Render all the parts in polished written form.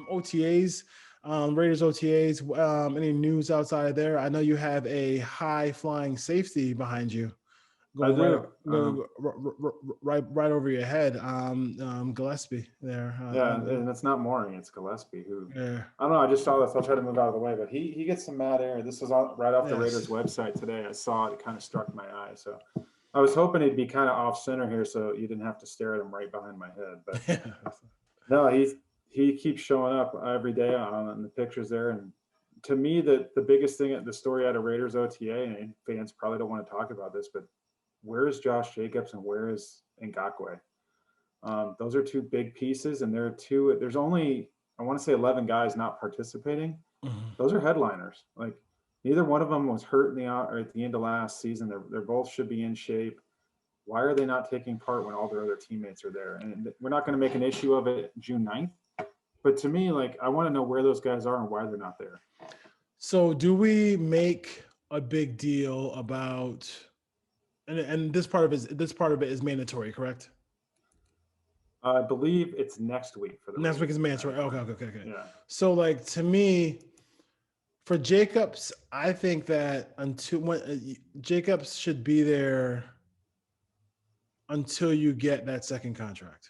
OTAs, Raiders OTAs. Any news outside of there? I know you have a high flying safety behind you, I going do. right over your head. Gillespie there. Yeah, and it's not Mooring, it's Gillespie, who Yeah. I don't know. I just saw this. I'll try to move out of the way, but he gets some mad air. This was right off the Yes. Raiders website today. I saw it. It kind of struck my eye. So I was hoping he'd be kind of off center here, so you didn't have to stare at him right behind my head. But no, he keeps showing up every day on the pictures there. And to me, the biggest thing, the story out of Raiders OTA, and fans probably don't want to talk about this, but where is Josh Jacobs and where is Ngakoue? Those are two big pieces, and there's only, I want to say 11 guys not participating. Mhm. Those are headliners. Like neither one of them was hurt or at the end of last season. They're both should be in shape. Why are they not taking part when all their other teammates are there? And we're not going to make an issue of it June 9th. But to me, like, I want to know where those guys are and why they're not there. So do we make a big deal about, and this part of it is mandatory, correct? I believe it's next week for the Next week is Raiders. mandatory. Okay. Yeah. So like to me, for Jacobs, I think that Jacobs should be there until you get that second contract.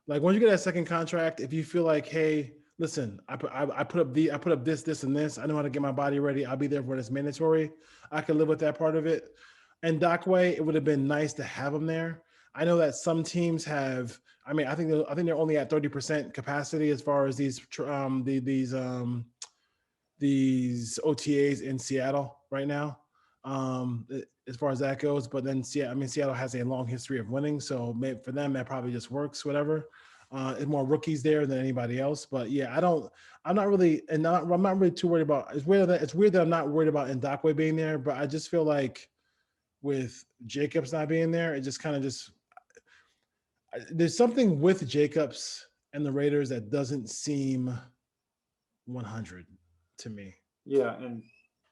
Like once you get that second contract, if you feel like, hey, listen, I put up this, and this. I know how to get my body ready. I'll be there when it's mandatory. I can live with that part of it. And Dockway, it would have been nice to have him there. I know that some teams have. I mean, I think they're only at 30% capacity as far as these OTAs in Seattle right now, as far as that goes. But then Seattle has a long history of winning, so for them that probably just works. Whatever. It's more rookies there than anybody else. But yeah, I'm not really too worried about. It's weird that I'm not worried about Ndakwe being there, but I just feel like with Jacobs not being there, it just kind of there's something with Jacobs and the Raiders that doesn't seem 100 to me. Yeah, and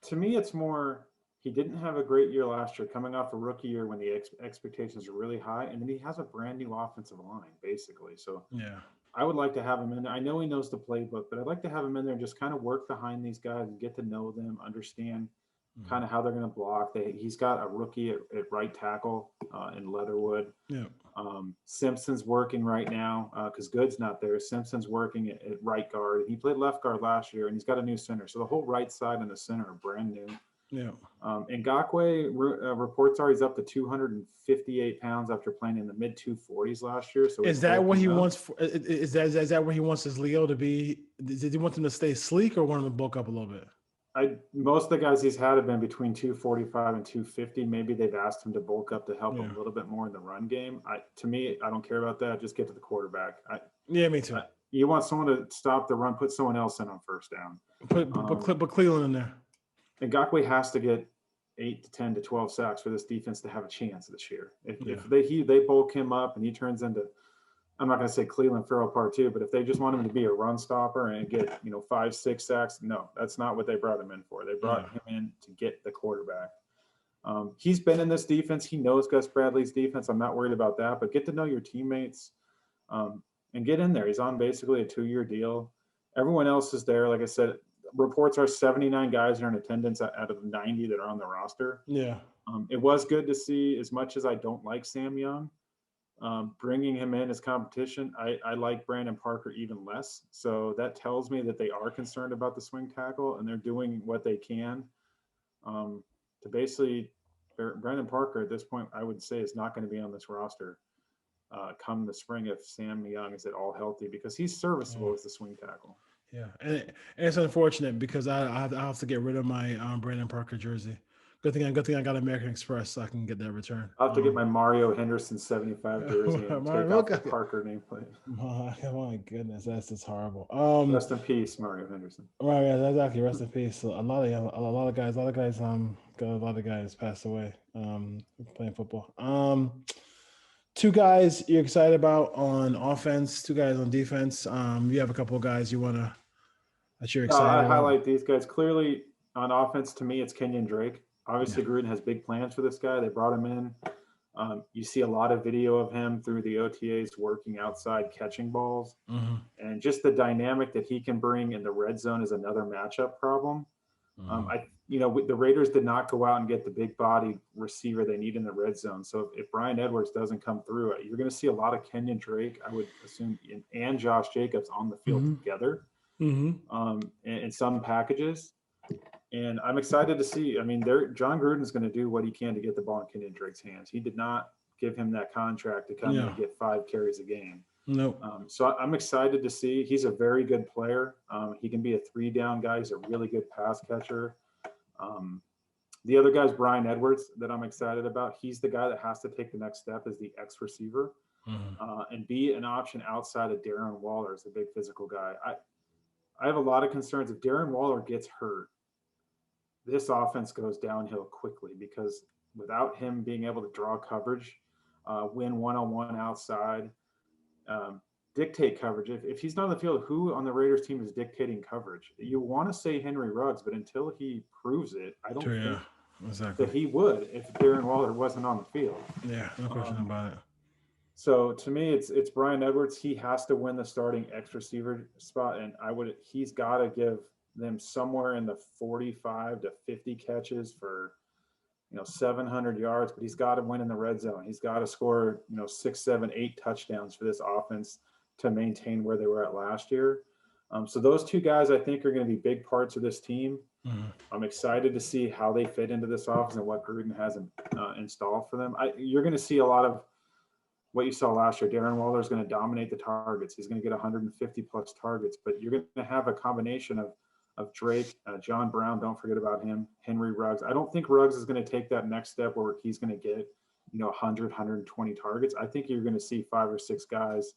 to me, it's more he didn't have a great year last year, coming off a rookie year when the expectations are really high, and then he has a brand new offensive line, basically. So yeah, I would like to have him in there. I know he knows the playbook, but I'd like to have him in there and just kind of work behind these guys and get to know them, understand kind of how they're going to block. He's got a rookie at right tackle in Leatherwood. Yeah. Simpson's working right now because Good's not there. Simpson's working at right guard. He played left guard last year, and he's got a new center. So the whole right side and the center are brand new. Yeah. Ngakoue reports are he's up to 258 pounds after playing in the mid 240s last year. So is that what he wants? Is that where he wants his Leo to be? Did he want him to stay sleek or want him to bulk up a little bit? Most of the guys he's had have been between 245 and 250. Maybe they've asked him to bulk up to help him a little bit more in the run game. To me, I don't care about that. Just get to the quarterback. Me too. You want someone to stop the run, put someone else in on first down. Put Cleveland in there. Ngakoue has to get 8 to 10 to 12 sacks for this defense to have a chance this year. If they bulk him up and he turns into, I'm not going to say Cleveland Farrell Part 2, but if they just want him to be a run stopper and get 5-6 sacks, no, that's not what they brought him in for. They brought him in to get the quarterback. He's been in this defense. He knows Gus Bradley's defense. I'm not worried about that, but get to know your teammates and get in there. He's on basically a 2-year deal. Everyone else is there. Like I said, reports are 79 guys are in attendance out of the 90 that are on the roster. Yeah. It was good to see, as much as I don't like Sam Young, bringing him in as competition. I like Brandon Parker even less. So that tells me that they are concerned about the swing tackle and they're doing what they can to basically Brandon Parker at this point, I would say, is not going to be on this roster come the spring if Sam Young is at all healthy, because he's serviceable as the swing tackle. Yeah, and it's unfortunate because I have to get rid of my Brandon Parker jersey. Good thing I got American Express so I can get that return. I'll have to get my Mario Henderson 75 jersey and take off the Parker nameplate. My goodness, that's just horrible. Rest in peace, Mario Henderson. Right, yeah, that's exactly. Rest in peace. So a lot of guys passed away playing football. 2 guys you're excited about on offense, 2 guys on defense. You have a couple of guys that you're excited I about. highlight these guys. Clearly, on offense, to me, it's Kenyon Drake. Obviously, Gruden has big plans for this guy. They brought him in. You see a lot of video of him through the OTAs working outside, catching balls. Mm-hmm. And just the dynamic that he can bring in the red zone is another matchup problem. The Raiders did not go out and get the big body receiver they need in the red zone. So if Brian Edwards doesn't come through, you're going to see a lot of Kenyon Drake, I would assume, and Josh Jacobs on the field together in some packages. And I'm excited to see. I mean, John Gruden's going to do what he can to get the ball in Kenyon Drake's hands. He did not give him that contract to come in and get 5 carries a game. No. So I'm excited to see. He's a very good player. He can be a 3-down guy. He's a really good pass catcher. The other guy's Brian Edwards that I'm excited about. He's the guy that has to take the next step as the X receiver and be an option outside of Darren Waller as a big physical guy. I have a lot of concerns. If Darren Waller gets hurt, this offense goes downhill quickly because without him being able to draw coverage, win one-on-one outside, dictate coverage. If he's not on the field, who on the Raiders team is dictating coverage? You want to say Henry Ruggs, but until he proves it, I don't think that he would if Darren Waller wasn't on the field. Yeah, no question about it. So to me, it's Brian Edwards. He has to win the starting X receiver spot, and he's got to give them somewhere in the 45 to 50 catches for 700 yards, but he's got to win in the red zone. He's got to score 6, 7, 8 touchdowns for this offense to maintain where they were at last year. So those two guys I think are going to be big parts of this team. I'm excited to see how they fit into this offense and what Gruden has installed for them. You're going to see a lot of what you saw last year. Darren Waller is going to dominate the targets. He's going to get 150 plus targets, but you're going to have a combination of Drake, John Brown, don't forget about him, Henry Ruggs. I don't think Ruggs is going to take that next step where he's going to get 100, 120 targets. I think you're going to see 5 or 6 guys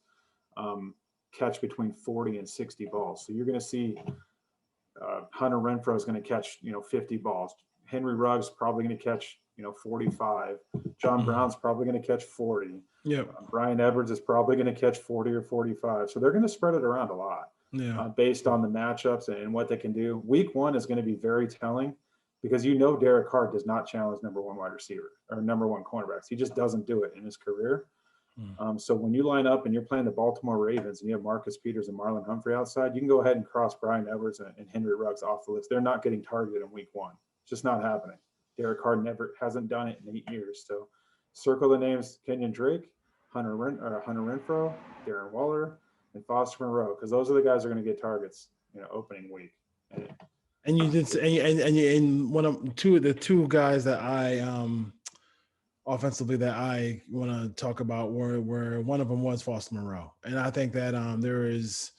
catch between 40 and 60 balls. So you're going to see Hunter Renfrow is going to catch 50 balls. Henry Ruggs probably going to catch 45. John Brown's probably going to catch 40. Yeah. Brian Edwards is probably going to catch 40 or 45. So they're going to spread it around a lot. Based on the matchups and what they can do. Week 1 is going to be very telling because Derek Carr does not challenge number 1 wide receiver or number 1 cornerbacks. He just doesn't do it in his career. So when you line up and you're playing the Baltimore Ravens and you have Marcus Peters and Marlon Humphrey outside, you can go ahead and cross Brian Edwards and Henry Ruggs off the list. They're not getting targeted in week 1. It's just not happening. Derek Carr hasn't done it in 8 years. So circle the names: Kenyon Drake, Hunter Renfrow, Darren Waller, and Foster Monroe, because those are the guys that are going to get targets, opening week. And you did, and one of the two guys that I offensively that I want to talk about were one of them was Foster Monroe, and I think that there is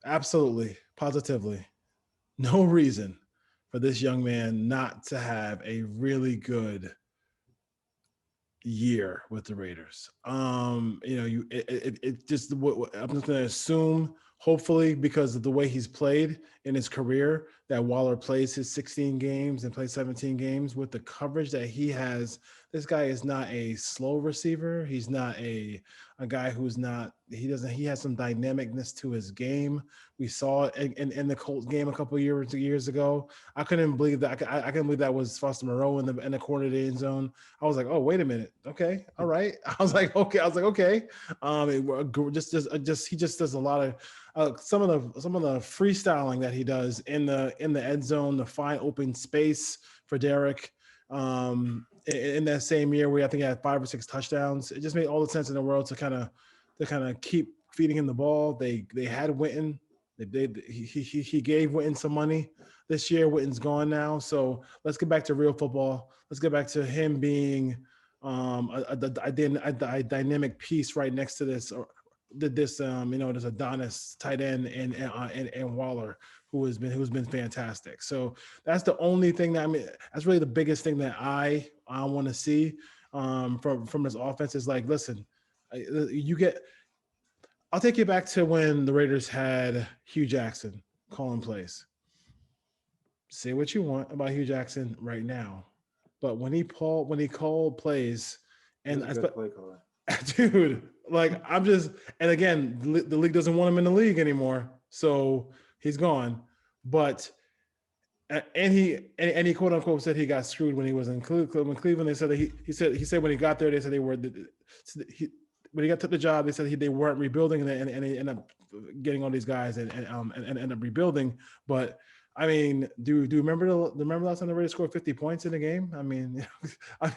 absolutely, positively, no reason for this young man not to have a really good year with the Raiders. I'm just going to assume, hopefully, because of the way he's played in his career, that Waller plays his 16 games and plays 17 games with the coverage that he has. This guy is not a slow receiver. He's not a guy who's not, he has some dynamicness to his game. We saw it in the Colts game a couple of years ago. I couldn't believe that. I couldn't believe that was Foster Monroe in the corner of the end zone. I was like, oh, wait a minute. Okay. All right. I was like, okay. He just does a lot of some of the freestyling that he does in the end zone, the fine open space for Derek. In that same year where I think he had 5 or 6 touchdowns, it just made all the sense in the world to kind of keep feeding him the ball. They had Witten. He gave Witten some money this year. Witten's gone now, so let's get back to real football. Let's get back to him being a dynamic piece right next to this Adonis tight end and Waller, who's been fantastic. So that's the only thing that's really the biggest thing that I want to see from this offense is like, listen, I'll take you back to when the Raiders had Hugh Jackson calling plays. Say what you want about Hugh Jackson right now, but when he called plays, and I play caller. Dude, like and again, the league doesn't want him in the league anymore, so he's gone. But And he quote unquote said he got screwed when he was in Cleveland. When Cleveland, they said that he said when he got there, they said they were when he got to the job, they said they weren't rebuilding, and they ended up getting all these guys and end up rebuilding. But I mean, do you remember last time the Raiders scored 50 points in a game? I mean,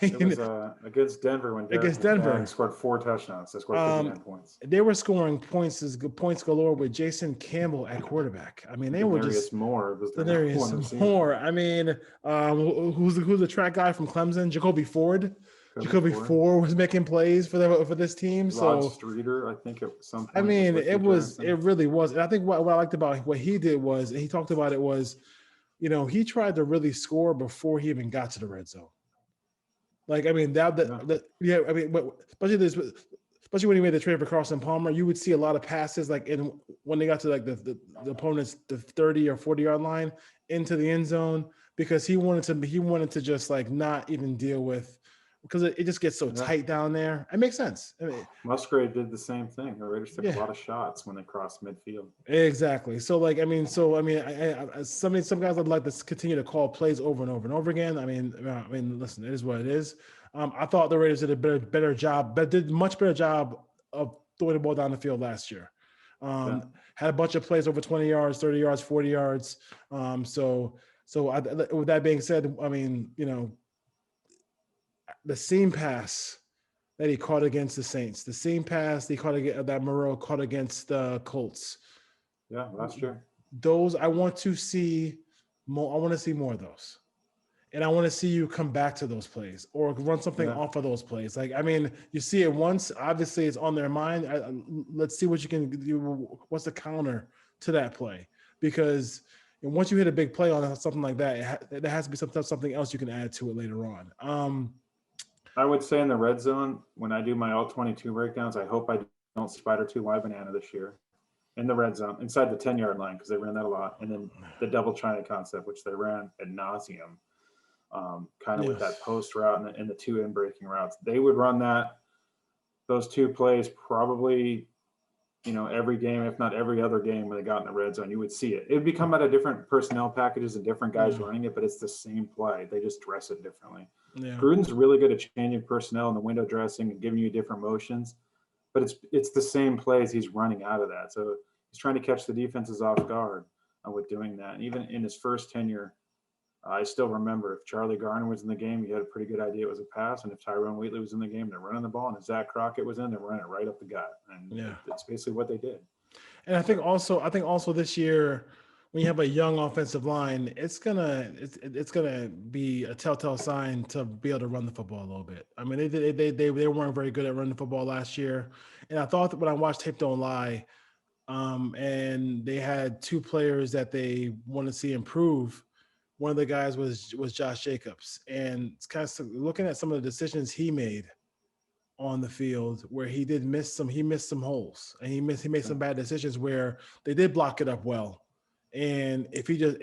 it was against Denver when Denver scored 4 touchdowns. They scored 59 points. They were scoring points galore with Jason Campbell at quarterback. I mean, they were just Denarius Moore. I mean, who's the track guy from Clemson? Jacoby Ford. Jacoby Ford was making plays for this team. Rod Streeter, I think at some point. I mean, it really was. And I think what I liked about what he did was, and he talked about it was, he tried to really score before he even got to the red zone. Like, I mean, especially when he made the trade for Carson Palmer, you would see a lot of passes when they got to the opponent's the 30 or 40 yard line into the end zone, because he wanted to just not even deal with. Because it just gets so tight down there. It makes sense. I mean, Musgrave did the same thing. The Raiders took a lot of shots when they crossed midfield. Exactly. So some guys would like to continue to call plays over and over and over again. I mean, listen, it is what it is. I thought the Raiders did a better job, but did much better job of throwing the ball down the field last year. Had a bunch of plays over 20 yards, 30 yards, 40 yards. So with that being said, I mean, the seam pass that he caught against the Saints, the seam pass that Monroe caught against the Colts. Yeah, last year. Those I want to see more. I want to see more of those, and I want to see you come back to those plays or run something off of those plays. You see it once. Obviously, it's on their mind. Let's see what you can do. What's the counter to that play? Because once you hit a big play on something like that, there has to be something else you can add to it later on. I would say in the red zone, when I do my all 22 breakdowns, I hope I don't spider 2 wide banana this year in the red zone, inside the 10-yard line, because they ran that a lot. And then the double China concept, which they ran ad nauseum, with that post route and the 2 in breaking routes. They would run those 2 plays probably, every game, if not every other game when they got in the red zone. You would see it. It would become out of different personnel packages and different guys running it, but it's the same play. They just dress it differently. Yeah. Gruden's really good at changing personnel and the window dressing and giving you different motions, but it's the same plays he's running out of that. So he's trying to catch the defenses off guard with doing that. And even in his first tenure, I still remember if Charlie Garner was in the game, you had a pretty good idea it was a pass. And if Tyrone Wheatley was in the game, they're running the ball. And if Zach Crockett was in, they're running it right up the gut. And that's basically what they did. And I think also this year, when you have a young offensive line, it's gonna be a telltale sign to be able to run the football a little bit. I mean, they weren't very good at running the football last year, and I thought that when I watched Tape Don't Lie, and they had 2 players that they want to see improve. One of the guys was Josh Jacobs, and it's kind of looking at some of the decisions he made on the field where he missed some holes, and he made some bad decisions where they did block it up well. And if he just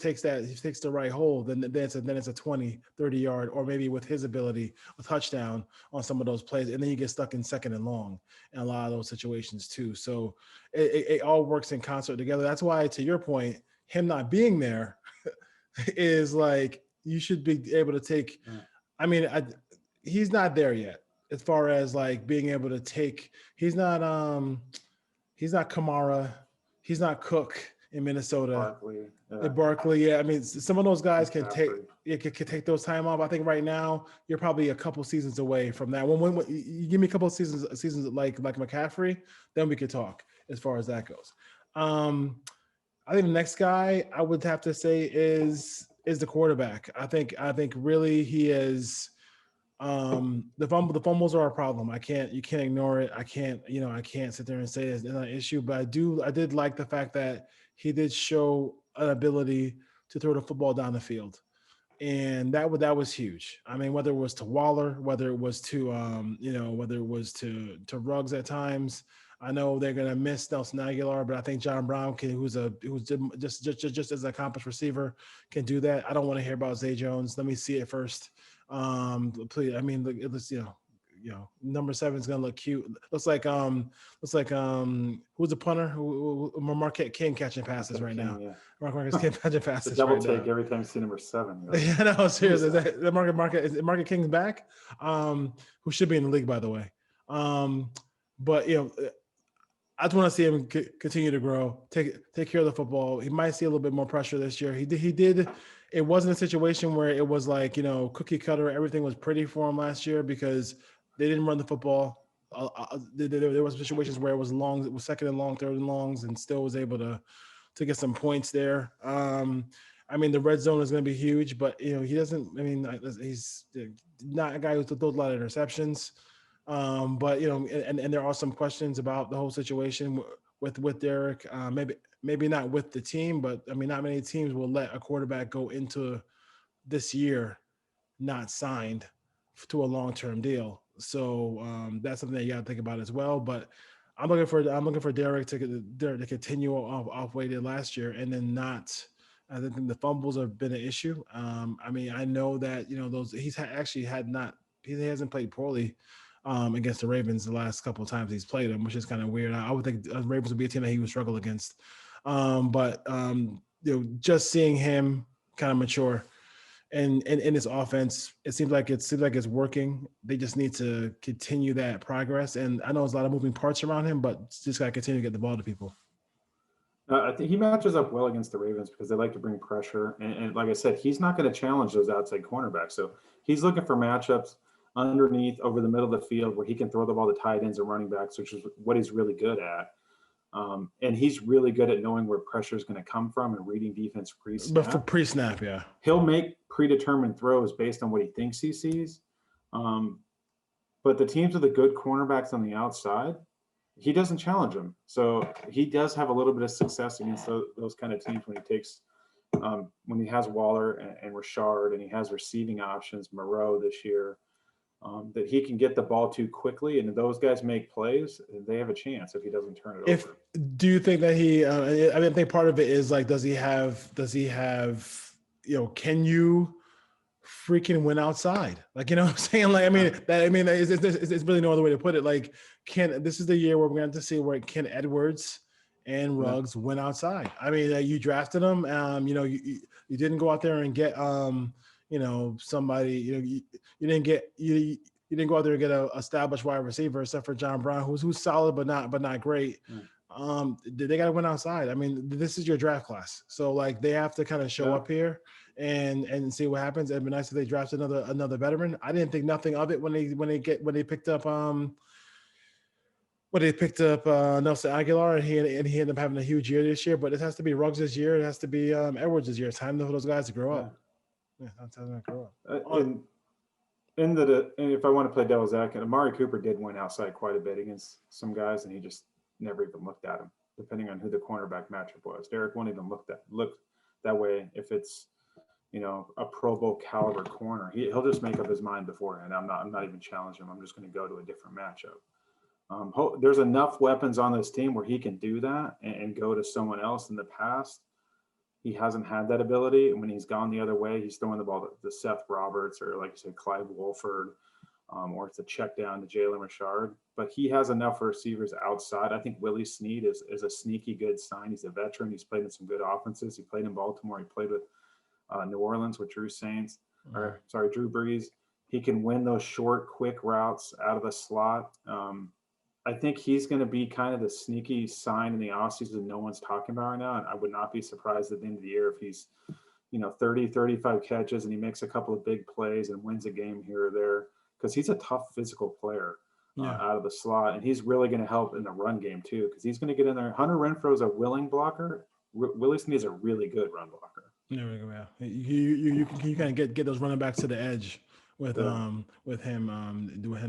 takes the right hole, then it's a 20, 30 yard, or maybe with his ability, a touchdown on some of those plays. And then you get stuck in second and long in a lot of those situations too. So it all works in concert together. That's why, to your point, him not being there is you should be able to take, he's not there yet as far as being able to take, he's not Kamara. He's not Cook in Minnesota. Barkley. I mean, some of those guys can take those time off. I think right now you're probably a couple seasons away from that. When you give me a couple of seasons like McCaffrey, then we could talk as far as that goes. I think the next guy I would have to say is the quarterback. I think really he is. The fumbles are a problem. You can't ignore it. I can't sit there and say it's not an issue, but I did like the fact that he did show an ability to throw the football down the field. And that was huge. I mean, whether it was to Waller, whether it was to Ruggs at times. I know they're gonna miss Nelson Aguilar, but I think John Brown who's just as an accomplished receiver, can do that. I don't want to hear about Zay Jones. Let me see it first. Please, I mean, let's number 7 is gonna look cute. Looks like who's the punter? Who Marquette King catching passes right now. Yeah. Marquette King catching passes. The double right take now. every time you see number 7. Yeah, no, seriously. Is that Marquette King's back? Who should be in the league, by the way. But I just want to see him continue to grow, take care of the football. He might see a little bit more pressure this year. He did. It wasn't a situation where it was like, cookie cutter. Everything was pretty for him last year because they didn't run the football. There was situations where it was second and long, third and longs, and still was able to get some points there. The red zone is going to be huge, but he doesn't. He's not a guy who throws a lot of interceptions. But and there are some questions about the whole situation with Derek. Maybe not with the team, but not many teams will let a quarterback go into this year not signed to a long-term deal. So that's something that you got to think about as well. But I'm looking for Derek to continue off what he did last year, and then not. I think the fumbles have been an issue. I know that he hasn't played poorly against the Ravens the last couple of times he's played them, which is kind of weird. I would think the Ravens would be a team that he would struggle against. But just seeing him kind of mature and in his offense, it seems like it's working. They just need to continue that progress. And I know there's a lot of moving parts around him, but just got to continue to get the ball to people. I think he matches up well against the Ravens because they like to bring pressure. And like I said, he's not going to challenge those outside cornerbacks. So he's looking for matchups underneath over the middle of the field where he can throw the ball to tight ends and running backs, which is what he's really good at. And he's really good at knowing where pressure is going to come from and reading defense pre-snap. But for pre-snap, yeah. He'll make predetermined throws based on what he thinks he sees. But the teams with the good cornerbacks on the outside, he doesn't challenge them. So he does have a little bit of success against those kind of teams when he takes when he has Waller and Richard, and he has receiving options, Monroe this year. That he can get the ball to quickly, and if those guys make plays, they have a chance if he doesn't turn it over. Do you think that he? I think part of it is like, does he have? Can you freaking win outside? Like, what I'm saying? Like, it's really no other way to put it. Like, this is the year where we're going to see where Kenedy Edwards and Ruggs win outside. You drafted them. You didn't go out there and get somebody, you didn't go out there and get a established wide receiver except for John Brown, who's solid but not great. They got to win outside. This is your draft class, so like they have to kind of show up here and see what happens. It'd be nice if they draft another veteran. I didn't think nothing of it when they picked up Nelson Aguilar, and he ended up having a huge year this year. But it has to be Ruggs this year. It has to be Edwards this year. It's time for those guys to grow up. Yeah, that's how they grow up. And if I want to play devil's advocate, Amari Cooper did win outside quite a bit against some guys, and he just never even looked at him, depending on who the cornerback matchup was. Derek won't even look that way if it's a Pro Bowl caliber corner. He'll just make up his mind beforehand. I'm not even challenging him. I'm just going to go to a different matchup. There's enough weapons on this team where he can do that and go to someone else. In the past, he hasn't had that ability. And when he's gone the other way, he's throwing the ball to Seth Roberts or, like you said, Clive Wolford, or it's a check down to Jalen Richard. But he has enough receivers outside. I think Willie Snead is a sneaky good sign. He's a veteran. He's played in some good offenses. He played in Baltimore. He played with New Orleans with Drew Brees. He can win those short, quick routes out of the slot. I think he's going to be kind of the sneaky sign in the offseason that no one's talking about right now. And I would not be surprised at the end of the year if he's, 30, 35 catches and he makes a couple of big plays and wins a game here or there, because he's a tough physical player out of the slot. And he's really going to help in the run game too, because he's going to get in there. Hunter Renfro's a willing blocker. Willie Snead is a really good run blocker. There we go. Yeah. You kind of get those running backs to the edge with him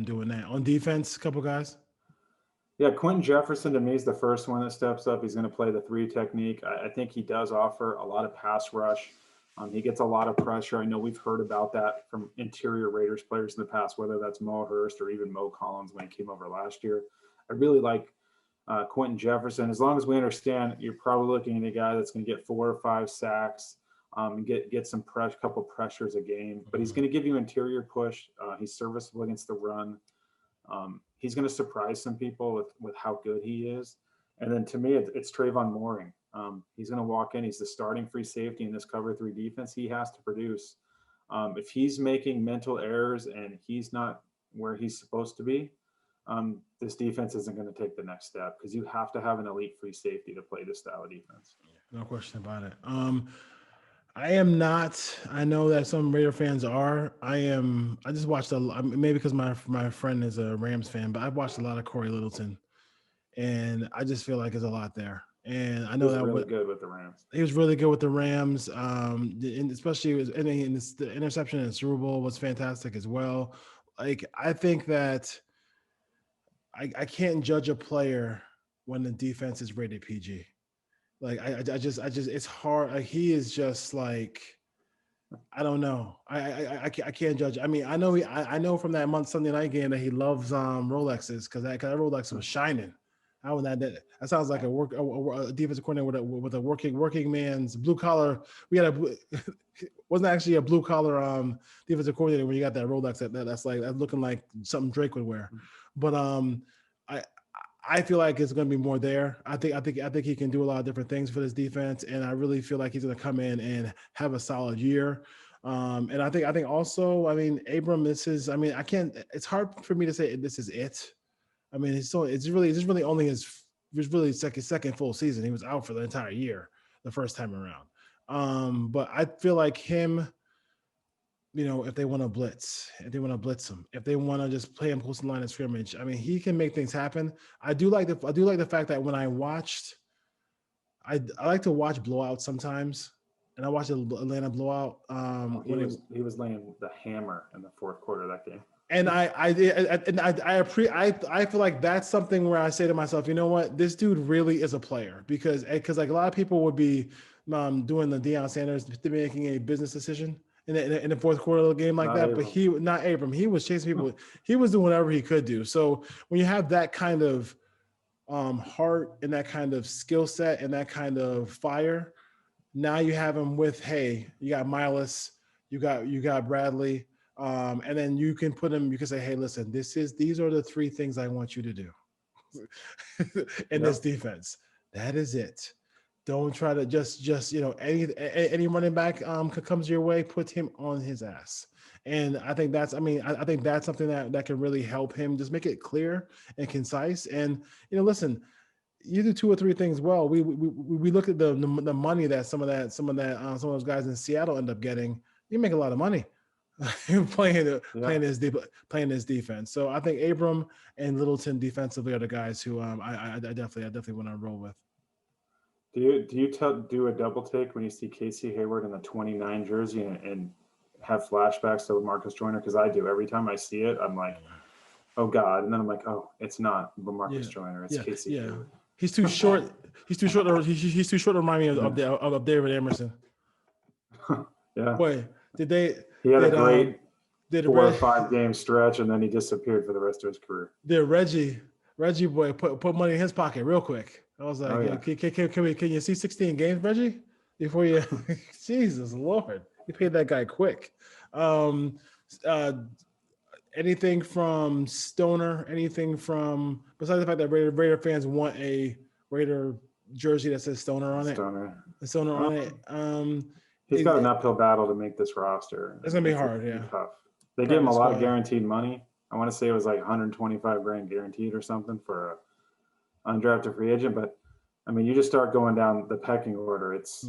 doing that. On defense, a couple guys. Yeah, Quentin Jefferson to me is the first one that steps up. He's going to play the 3 technique. I think he does offer a lot of pass rush. He gets a lot of pressure. I know we've heard about that from interior Raiders players in the past, whether that's Mo Hurst or even Mo Collins when he came over last year. I really like Quentin Jefferson. As long as we understand, you're probably looking at a guy that's going to get 4 or 5 sacks, and get some couple pressures a game. But he's going to give you interior push. He's serviceable against the run. He's going to surprise some people with how good he is. And then to me, it's Trayvon Mooring. He's going to walk in. He's the starting free safety in this cover 3 defense. He has to produce. If he's making mental errors and he's not where he's supposed to be, this defense isn't going to take the next step, because you have to have an elite free safety to play this style of defense. No question about it. I am not. I know that some Raider fans are. I just watched maybe because my friend is a Rams fan, but I've watched a lot of Corey Littleton, and I just feel like there's a lot there. And I know that really good with the Rams. He was really good with the Rams, and especially the interception in the Super Bowl was fantastic as well. Like, I think that I can't judge a player when the defense is rated PG. Like, I just it's hard. Like, he is just like, I don't know. I can't judge. I mean, I know from that Sunday night game that he loves Rolexes, because that Rolex was shining. That sounds like a defensive coordinator with a working man's blue collar. We had wasn't actually a blue collar defensive coordinator when you got that Rolex that's looking like something Drake would wear. But I feel like it's going to be more there. I think he can do a lot of different things for this defense, and I really feel like he's going to come in and have a solid year. And I think also, I mean, Abram, it's hard for me to say this is it. I mean, it's really only his second full season. He was out for the entire year the first time around. But I feel like him, if they want to blitz, him, if they want to just play him close to the line of scrimmage, I mean, he can make things happen. I do like the fact that when I watched, I like to watch blowouts sometimes, and I watched the Atlanta blowout. He was laying the hammer in the fourth quarter of that game. And I feel like that's something where I say to myself, you know what, this dude really is a player, because like a lot of people would be doing the Deion Sanders making a business decision in the fourth quarter of the game like that, but not Abram. He was chasing people. He was doing whatever he could do. So when you have that kind of heart and that kind of skill set and that kind of fire, now you have him with, hey, you got Miles, you got Bradley. And then you can say, hey, listen, these are the 3 things I want you to do in this defense. That is it. Don't try to just any running back comes your way, put him on his ass. And I think that's something that can really help him just make it clear and concise. And listen, you do 2 or 3 things well. We look at the money that some of those guys in Seattle end up getting. You make a lot of money playing this defense. So I think Abram and Littleton defensively are the guys who I definitely want to roll with. Do you do a double take when you see Casey Hayward in the 29 jersey and have flashbacks to Marcus Joyner? Because I do. Every time I see it, I'm like, oh God, and then I'm like, oh, it's not Marcus Joyner, it's Casey Hayward. He's too short. He's too short to remind me of David Emerson. Yeah. Boy, he had a great 4 or 5 game stretch, and then he disappeared for the rest of his career. Did Reggie boy put money in his pocket real quick? I was like, can you see 16 games, Reggie, before you? Jesus Lord, you paid that guy quick. Anything from Stoner? Anything from, besides the fact that Raider fans want a Raider jersey that says Stoner on it? Stoner on it. He's got an uphill battle to make this roster. It's gonna be hard, yeah. Tough. They gave him a lot of guaranteed money. I want to say it was like $125,000 guaranteed or something for an undrafted free agent. But I mean, you just start going down the pecking order. It's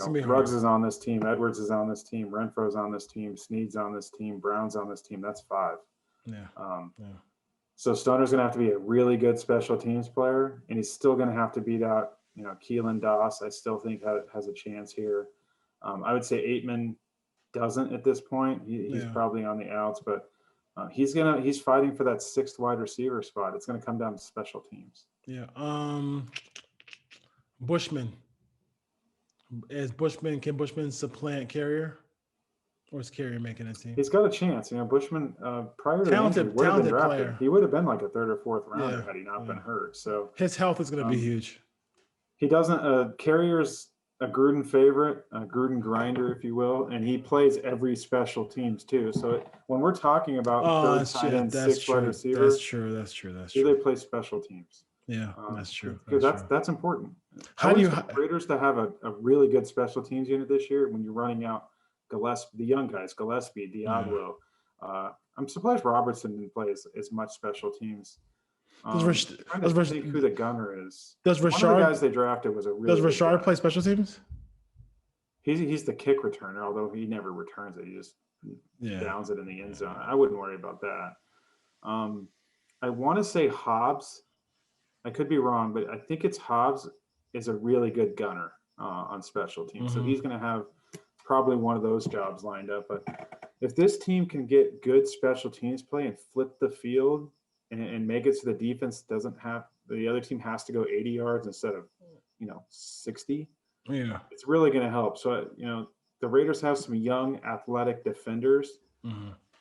Ruggs is on this team, Edwards is on this team, Renfro's on this team, Snead's on this team, Brown's on this team. That's 5. Yeah. So Stoner's gonna have to be a really good special teams player, and he's still gonna have to beat out, Keelan Doss. I still think has a chance here. I would say Aitman doesn't at this point. He's probably on the outs, but he's fighting for that 6th wide receiver spot. It's going to come down to special teams. Yeah. Bushman. Can Bushman supplant Carrier? Or is Carrier making a team? He's got a chance. Bushman, prior to talented player. He would have been like a 3rd or 4th rounder had he not been hurt. So his health is going to be huge. He doesn't. Carrier's a Gruden favorite, a Gruden grinder, if you will, and he plays every special teams too. So when we're talking about third tight end, that's 6 wide true. receiver, That's true. do they play special teams? Yeah, that's true. Because that's important. How I do would you? expect Raiders to have a really good special teams unit this year when you're running out Gillespie, the young guys, Gillespie, Diablo. I'm surprised Robertson didn't play as much special teams. Trying to think who the gunner is. Does One of the guys they drafted was a really. Does Rashard play special teams? He's the kick returner, although he never returns it. He just downs it in the end zone. I wouldn't worry about that. I want to say Hobbs. I could be wrong, but I think it's Hobbs is a really good gunner on special teams. So he's going to have probably one of those jobs lined up. But if this team can get good special teams play and flip the field and make it so the defense doesn't have the other team has to go 80 yards instead of 60. Yeah, it's really going to help. So the Raiders have some young athletic defenders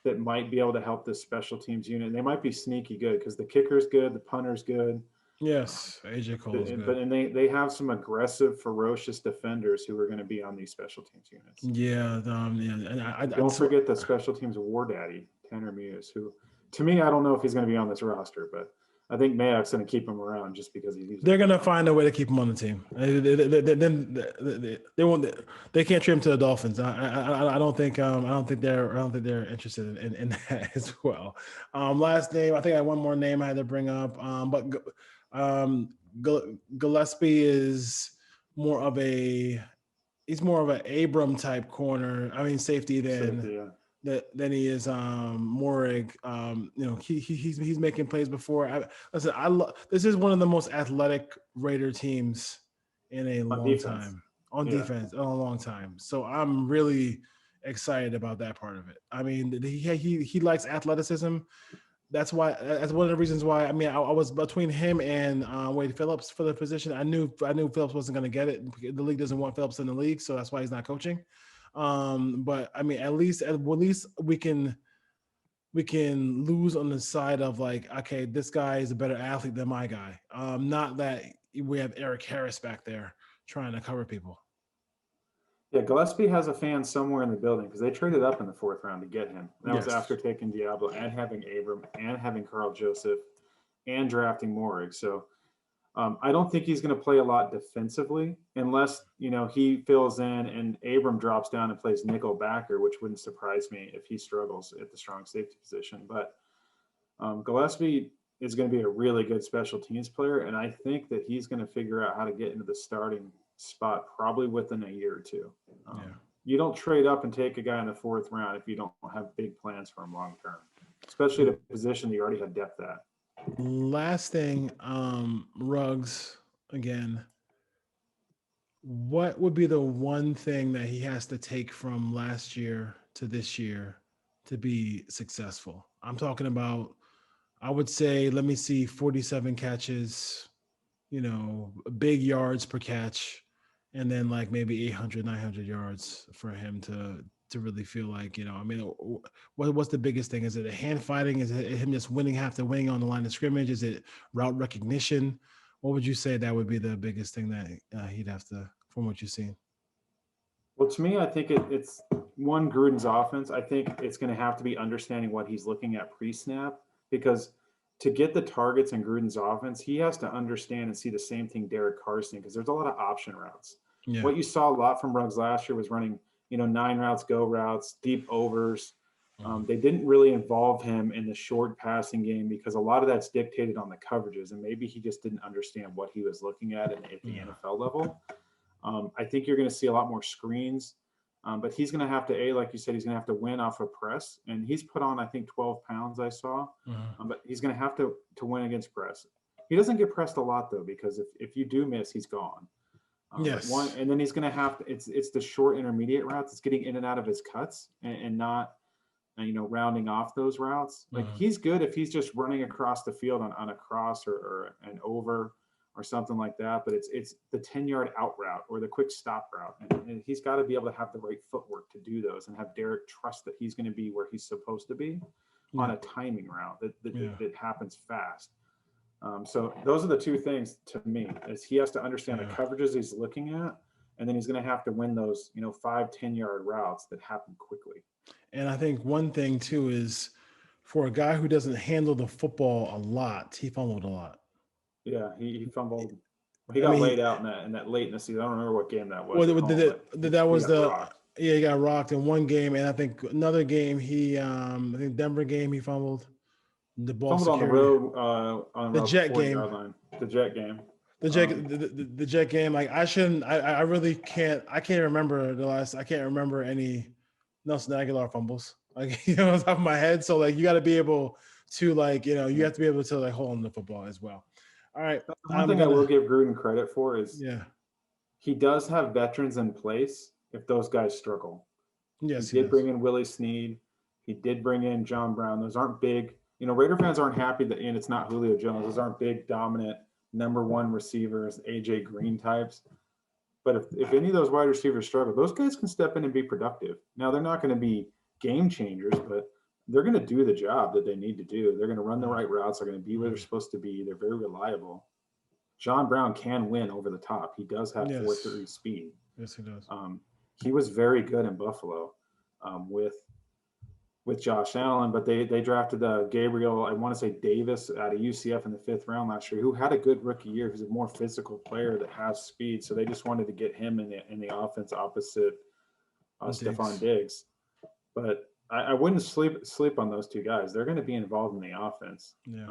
that might be able to help this special teams unit. And they might be sneaky good because the kicker's good, the punter's good. Yes, AJ Cole is good. But they have some aggressive, ferocious defenders who are going to be on these special teams units. Yeah, and don't forget the special teams war daddy, Tanner Muse, who, to me, I don't know if he's going to be on this roster, but I think Mayok's going to keep him around just because he's. They're going to find a way to keep him on the team. They won't. They can't trade him to the Dolphins. I don't think they're interested in that as well. Last name, I think I had one more name I had to bring up. Gillespie is more of an Abram type corner. I mean safety than he is Morig. He's making plays before. This is one of the most athletic Raider teams in a long time. On defense, in a long time. So I'm really excited about that part of it. I mean, he likes athleticism. That's one of the reasons why. I mean, I was between him and Wade Phillips for the position. I knew Phillips wasn't going to get it. The league doesn't want Phillips in the league, so that's why he's not coaching. But I mean, at least we can lose on the side of like, okay, this guy is a better athlete than my guy. Not that we have Eric Harris back there trying to cover people. Yeah, Gillespie has a fan somewhere in the building because they traded up in the 4th round to get him. That was after taking Diablo and having Abram and having Carl Joseph and drafting Morig. So I don't think he's going to play a lot defensively unless, he fills in and Abram drops down and plays nickel backer, which wouldn't surprise me if he struggles at the strong safety position. But Gillespie is going to be a really good special teams player, and I think that he's going to figure out how to get into the starting spot probably within a year or two. You don't trade up and take a guy in the 4th round if you don't have big plans for him long term, especially at a position that you already have depth at. Last thing, Ruggs again. What would be the one thing that he has to take from last year to this year to be successful? I'm talking about, I would say, 47 catches, big yards per catch, and then like maybe 800, 900 yards for him to really feel like, I mean, what's the biggest thing? Is it a hand fighting? Is it him just winning on the line of scrimmage? Is it route recognition? What would you say that would be the biggest thing that he'd have to, from what you've seen? Well, to me, I think it's one, Gruden's offense. I think it's going to have to be understanding what he's looking at pre-snap, because to get the targets in Gruden's offense, he has to understand and see the same thing Derek Carr's seeing, because there's a lot of option routes. Yeah. What you saw a lot from Ruggs last year was running, 9 routes, go routes, deep overs. They didn't really involve him in the short passing game because a lot of that's dictated on the coverages, and maybe he just didn't understand what he was looking at the NFL level. I think you're going to see a lot more screens, but he's going to have to, like you said, he's going to have to win off of press, and he's put on, I think, 12 pounds I saw, but he's going to have to win against press. He doesn't get pressed a lot, though, because if you do miss, he's gone. Yes. And then he's going to have to, it's the short intermediate routes. It's getting in and out of his cuts and not, rounding off those routes. Like he's good if he's just running across the field on a cross or an over or something like that. But it's the 10-yard out route or the quick stop route. And he's got to be able to have the right footwork to do those and have Derek trust that he's going to be where he's supposed to be on a timing route that happens fast. So those are the two things to me, is he has to understand the coverages he's looking at, And then he's going to have to win those, 5-10 yard routes that happen quickly. And I think one thing too is for a guy who doesn't handle the football a lot, he fumbled a lot. Yeah, he fumbled. He got laid out in that late in the season. I don't remember what game that was. He got rocked in one game, and I think another game I think Denver game he fumbled. The ball fumbled security. On the road on the Jet game. The Jet game. The Jet game. Like I really can't. I can't remember I can't remember any Nelson Aguilar fumbles. Like on top of my head. So like you got to be able to you have to be able to like hold on to the football as well. All right. One thing I will give Gruden credit for is he does have veterans in place if those guys struggle. Yes, he did bring in Willie Snead. He did bring in John Brown. Those aren't big. Raider fans aren't happy that and it's not Julio Jones. Those aren't big, dominant, number one receivers, AJ Green types. But if any of those wide receivers struggle, those guys can step in and be productive. Now, they're not going to be game changers, but they're going to do the job that they need to do. They're going to run the right routes. They're going to be where they're supposed to be. They're very reliable. John Brown can win over the top. He does have 4.3 speed. Yes, he does. He was very good in Buffalo with Josh Allen, but they drafted Gabriel, I want to say Davis out of UCF in the 5th round last year, who had a good rookie year. He's a more physical player that has speed. So they just wanted to get him in the offense opposite Stephon Diggs. But I wouldn't sleep on those two guys. They're going to be involved in the offense. Yeah.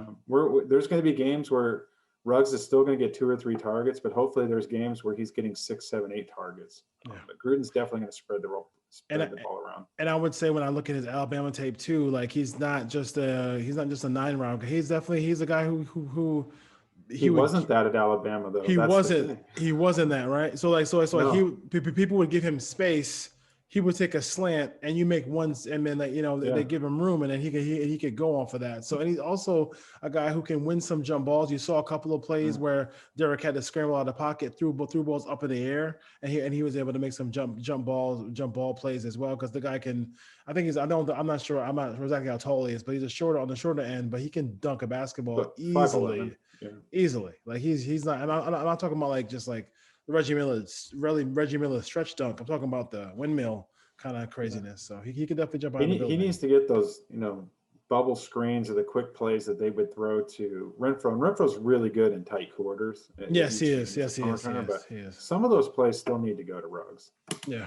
There's going to be games where Ruggs is still going to get 2 or 3 targets, but hopefully there's games where he's getting 6, 7, 8 targets. But Gruden's definitely going to spread the ball around. And I would say when I look at his Alabama tape too, like he's not just a 9-round. He's a guy who he wasn't that at Alabama though. He wasn't that, right? So people would give him space. He would take a slant and you make one, and then they give him room, and then he could go off of that. So, and he's also a guy who can win some jump balls. You saw a couple of plays where Derek had to scramble out of the pocket, threw balls up in the air, and he was able to make some jump ball plays as well. Because the guy can, I'm not sure exactly how tall he is, but he's on the shorter end, but he can dunk a basketball easily. Easily. Like he's not. And I'm not talking about like just like Reggie Miller stretch dunk. I'm talking about the windmill kind of craziness. So he could definitely jump out of the building. He needs to get those, bubble screens or the quick plays that they would throw to Renfro. And Renfro's really good in tight quarters. Yes, he is. But some of those plays still need to go to Ruggs. Yeah,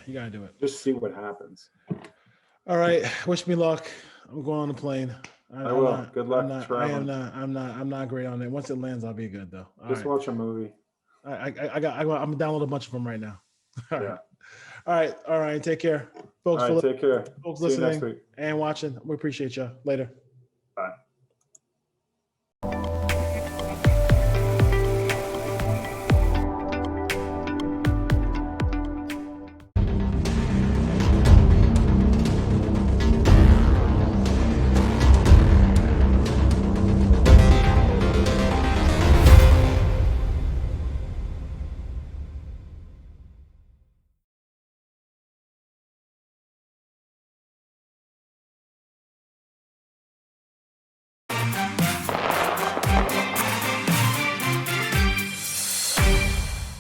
you got to do it. Just see what happens. All right. Wish me luck. I'm going on the plane. I will. Good luck traveling. I'm not great on it. Once it lands, I'll be good though. Watch a movie. I'm gonna download a bunch of them right now. All right. Take care, folks. Take care. Folks See you listening next week. and watching. We appreciate you. Later.